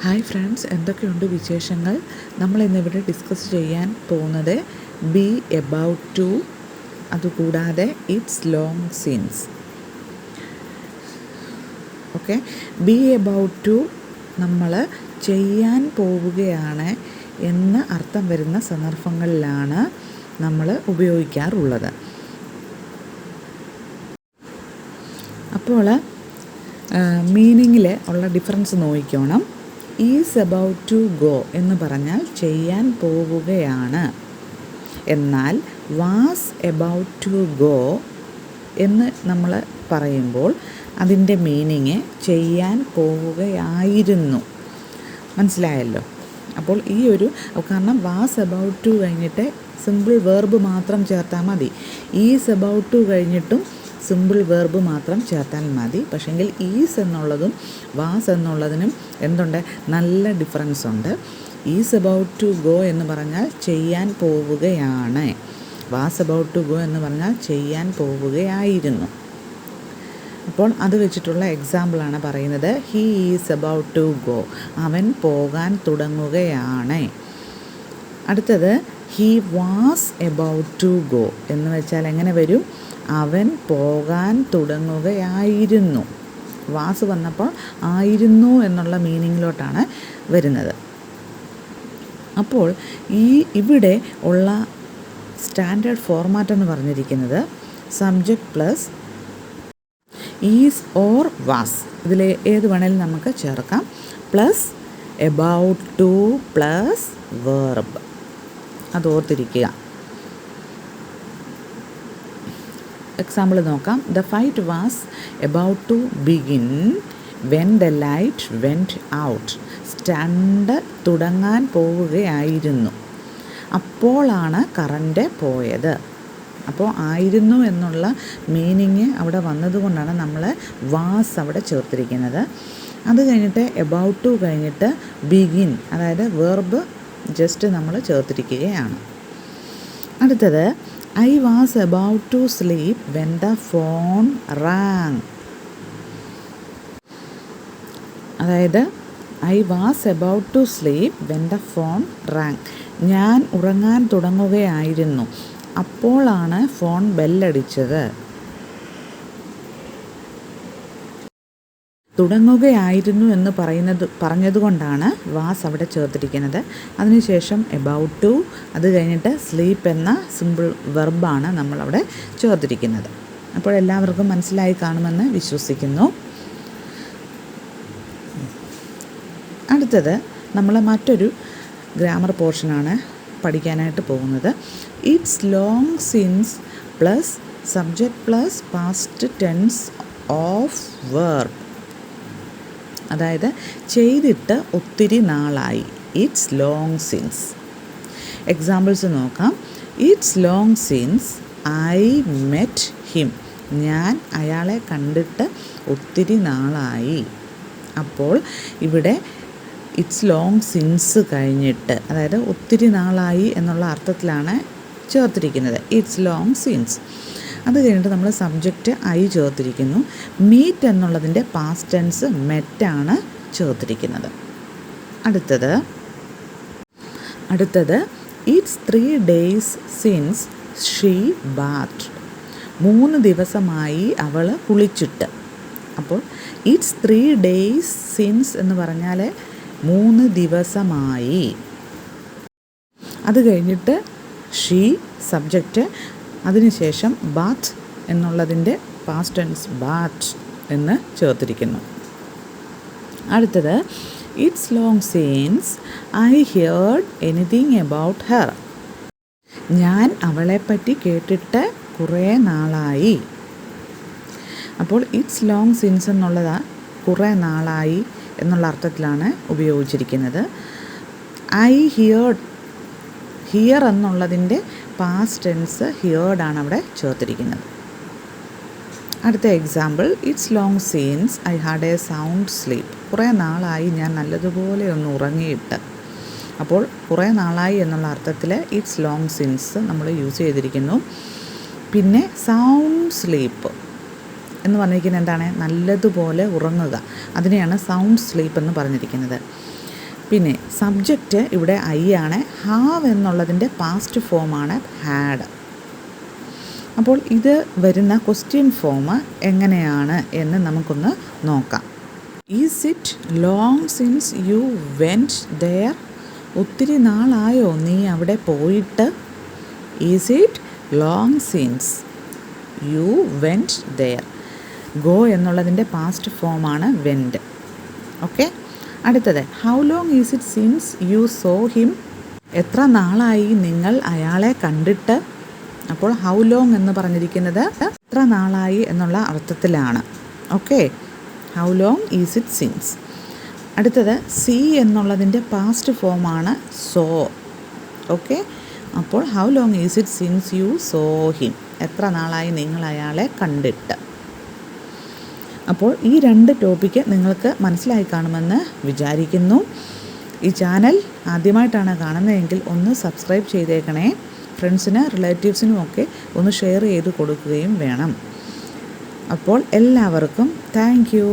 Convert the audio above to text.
Hi friends, എന്തൊക്കെയുണ്ട് വിശേഷങ്ങൾ? നമ്മൾ ഇന്നിവിടെ ഡിസ്കസ് ചെയ്യാൻ പോകുന്നത് ബി എബൌട്ട് ടു, അതുകൂടാതെ it's long since. Okay, be about to നമ്മൾ ചെയ്യാൻ പോവുകയാണ് എന്ന് അർത്ഥം വരുന്ന സന്ദർഭങ്ങളിലാണ് നമ്മൾ ഉപയോഗിക്കാറുള്ളത്. അപ്പോൾ മീനിങ്ങിൽ ഉള്ള ഡിഫറൻസ് നോക്കിക്കോണം. ഈസ് എബൌട്ട് ടു ഗോ എന്ന് പറഞ്ഞാൽ ചെയ്യാൻ പോവുകയാണ്. എന്നാൽ വാസ് എബൌട്ട് ടു ഗോ എന്ന് നമ്മൾ പറയുമ്പോൾ അതിൻ്റെ മീനിങ് ചെയ്യാൻ പോവുകയായിരുന്നു. മനസ്സിലായല്ലോ? അപ്പോൾ ഈ ഒരു കാരണം വാസ് എബൌട്ട് ടു കഴിഞ്ഞിട്ട് സിമ്പിൾ വേർബ് മാത്രം ചേർത്താൽ മതി. ഈസ് എബൌട്ട് ടു കഴിഞ്ഞിട്ടും സിമ്പിൾ വേർബ് മാത്രം ചേർത്താൽ മതി. പക്ഷേങ്കിൽ ഈസ് എന്നുള്ളതും വാസ് എന്നുള്ളതിനും എന്തുണ്ട്? നല്ല ഡിഫറൻസ് ഉണ്ട്. ഈസ് എബൌട്ട് ടു ഗോ എന്ന് പറഞ്ഞാൽ ചെയ്യാൻ പോവുകയാണ്. വാസ് എബൌട്ട് ടു ഗോ എന്ന് പറഞ്ഞാൽ ചെയ്യാൻ പോവുകയായിരുന്നു. അപ്പോൾ അത് വെച്ചിട്ടുള്ള എക്സാമ്പിളാണ് പറയുന്നത്. He is about to go, അവൻ പോകാൻ തുടങ്ങുകയാണ്. അടുത്തത് he was about to go എന്ന് വെച്ചാൽ എങ്ങനെ വരും? അവൻ പോകാൻ തുടങ്ങുകയായിരുന്നു. വാസ് വന്നപ്പോൾ ആയിരുന്നു എന്നുള്ള മീനിങ്ങിലോട്ടാണ് വരുന്നത്. അപ്പോൾ ഇവിടെ ഉള്ള സ്റ്റാൻഡേർഡ് ഫോർമാറ്റ് എന്ന് പറഞ്ഞിരിക്കുന്നത് subject plus is or was, ഇതിൽ ഏത് വേണേലും നമുക്ക് ചേർക്കാം, plus about to plus verb. അത് ഓർത്തിരിക്കുക. എക്സാമ്പിൾ നോക്കാം. The fight was about to begin when the light went out. Stunt തുടങ്ങാൻ പോവുകയായിരുന്നു, അപ്പോളാണ് കറണ്ട് പോയത്. അപ്പോൾ ആയിരുന്നു എന്നുള്ള മീനിങ് അവിടെ വന്നതുകൊണ്ടാണ് നമ്മൾ വാസ് അവിടെ ചേർത്തിരിക്കുന്നത്. അത് കഴിഞ്ഞിട്ട് എബൌട്ട് ടു കഴിഞ്ഞിട്ട് ബിഗിൻ, അതായത് വേർബ് ജസ്റ്റ് നമ്മൾ ചേർത്തിരിക്കുകയാണ്. അടുത്തത് I was about to sleep when the phone rang. അതായത് I was about to sleep when the phone rang. ഞാൻ ഉറങ്ങാൻ തുടങ്ങുകയായിരുന്നു, അപ്പോളാണ് ഫോൺ ബെല്ലടിച്ചത്. തുടങ്ങുകയായിരുന്നു എന്ന് പറഞ്ഞതുകൊണ്ടാണ് വാസ് അവിടെ ചേർത്തിരിക്കുന്നത്. അതിനുശേഷം എബൌട്ട് ടു, അത് കഴിഞ്ഞിട്ട് സ്ലീപ്പ് എന്ന സിമ്പിൾ വെർബാണ് നമ്മളവിടെ ചേർത്തിരിക്കുന്നത്. അപ്പോൾ എല്ലാവർക്കും മനസ്സിലായി കാണുമെന്ന് വിശ്വസിക്കുന്നു. അടുത്തത് നമ്മൾ മറ്റൊരു ഗ്രാമർ പോർഷനാണ് പഠിക്കാനായിട്ട് പോകുന്നത്. It's long since plus subject plus past tense of verb. അതായത് ചെയ്തിട്ട് ഒത്തിരി നാളായി. It's long since. എക്സാമ്പിൾസ് നോക്കാം. It's long since I met him. ഞാൻ അയാളെ കണ്ടിട്ട് ഒത്തിരി നാളായി. അപ്പോൾ ഇവിടെ ഇറ്റ്സ് ലോങ് സിൻസ് കഴിഞ്ഞിട്ട്, അതായത് ഒത്തിരി നാളായി എന്നുള്ള അർത്ഥത്തിലാണ് ചേർത്തിരിക്കുന്നത്. It's long since. അത് കഴിഞ്ഞിട്ട് നമ്മൾ സബ്ജക്റ്റ് ഐ ചേർത്തിരിക്കുന്നു. മീറ്റ് എന്നുള്ളതിൻ്റെ പാസ്റ്റ് ടെൻസ് മെറ്റാണ് ചേർത്തിരിക്കുന്നത്. അടുത്തത് it's 3 days since she bath. 3 ദിവസമായി അവൾ കുളിച്ചിട്ട്. അപ്പോൾ ഇറ്റ്സ് 3 days സിൻസ് എന്ന് പറഞ്ഞാൽ 3 ദിവസമായി. അത് കഴിഞ്ഞിട്ട് ഷീ സബ്ജക്റ്റ്, അതിനുശേഷം ബാത്ത് എന്നുള്ളതിൻ്റെ പാസ്റ്റ് ടെൻസ് ബാത്ത് എന്ന് ചേർത്തിരിക്കുന്നു. അടുത്തത് it's long since I heard anything about her. ഞാൻ അവളെപ്പറ്റി കേട്ടിട്ട് കുറേ നാളായി. അപ്പോൾ ഇറ്റ്സ് ലോങ് സിൻസ് എന്നുള്ളത് കുറേ നാളായി എന്നുള്ള അർത്ഥത്തിലാണ് ഉപയോഗിച്ചിരിക്കുന്നത്. ഐ ഹിയർഡ്, ഹിയർ എന്നുള്ളതിൻ്റെ പാസ്റ്റ് ടെൻസ് ഹിയേർഡാണ് അവിടെ ചേർത്തിരിക്കുന്നത്. അടുത്ത example. It's long since I had A sound sleep. കുറേ നാളായി ഞാൻ നല്ലതുപോലെ ഒന്ന് ഉറങ്ങിയിട്ട്. അപ്പോൾ കുറേ നാളായി എന്നുള്ള അർത്ഥത്തിൽ ഇറ്റ്സ് ലോങ് സിൻസ് നമ്മൾ യൂസ് ചെയ്തിരിക്കുന്നു. പിന്നെ സൗണ്ട് സ്ലീപ്പ് എന്ന് പറഞ്ഞിരിക്കുന്നത് എന്താണ്? നല്ലതുപോലെ ഉറങ്ങുക. അതിനെയാണ് സൗണ്ട് സ്ലീപ്പ് എന്ന് പറഞ്ഞിരിക്കുന്നത്. പിന്നെ സബ്ജക്റ്റ് ഇവിടെ ഐ ആണ്. ഹാവ് എന്നുള്ളതിൻ്റെ പാസ്റ്റ് ഫോമാണ് ഹാഡ്. അപ്പോൾ ഇത് വരുന്ന ക്വസ്റ്റ്യൻ ഫോം എങ്ങനെയാണ് എന്ന് നമുക്കൊന്ന് നോക്കാം. Is it long since you went there? ഒത്തിരി നാളായോ നീ അവിടെ പോയിട്ട്? Is it long since you went there. Go എന്നുള്ളതിൻ്റെ പാസ്റ്റ് ഫോമാണ് വെൻറ്റ്. ഓക്കെ. അടുത്തത് how long is it since you saw him? എത്ര നാളായി നിങ്ങൾ അയാളെ കണ്ടിട്ട്? അപ്പോൾ ഹൗ ലോങ് എന്ന് പറഞ്ഞിരിക്കുന്നത് എത്ര നാളായി എന്നുള്ള അർത്ഥത്തിലാണ്. Okay. How long is it since. അടുത്തത് സീ എന്നുള്ളതിൻ്റെ പാസ്റ്റ് ഫോമാണ് സോ. ഓക്കെ. അപ്പോൾ how long is it since you saw him? എത്ര നാളായി നിങ്ങൾ അയാളെ കണ്ടിട്ട്? അപ്പോൾ ഈ 2 ടോപ്പിക്ക് നിങ്ങൾക്ക് മനസ്സിലായി കാണുമെന്ന് വിചാരിക്കുന്നു. ഈ ചാനൽ ആദ്യമായിട്ടാണ് കാണുന്നതെങ്കിൽ ഒന്ന് സബ്സ്ക്രൈബ് ചെയ്തേക്കണേ. ഫ്രണ്ട്സിന് റിലേറ്റീവ്സിനും ഒക്കെ ഒന്ന് ഷെയർ ചെയ്ത് കൊടുക്കുകയും വേണം. അപ്പോൾ എല്ലാവർക്കും താങ്ക് യു.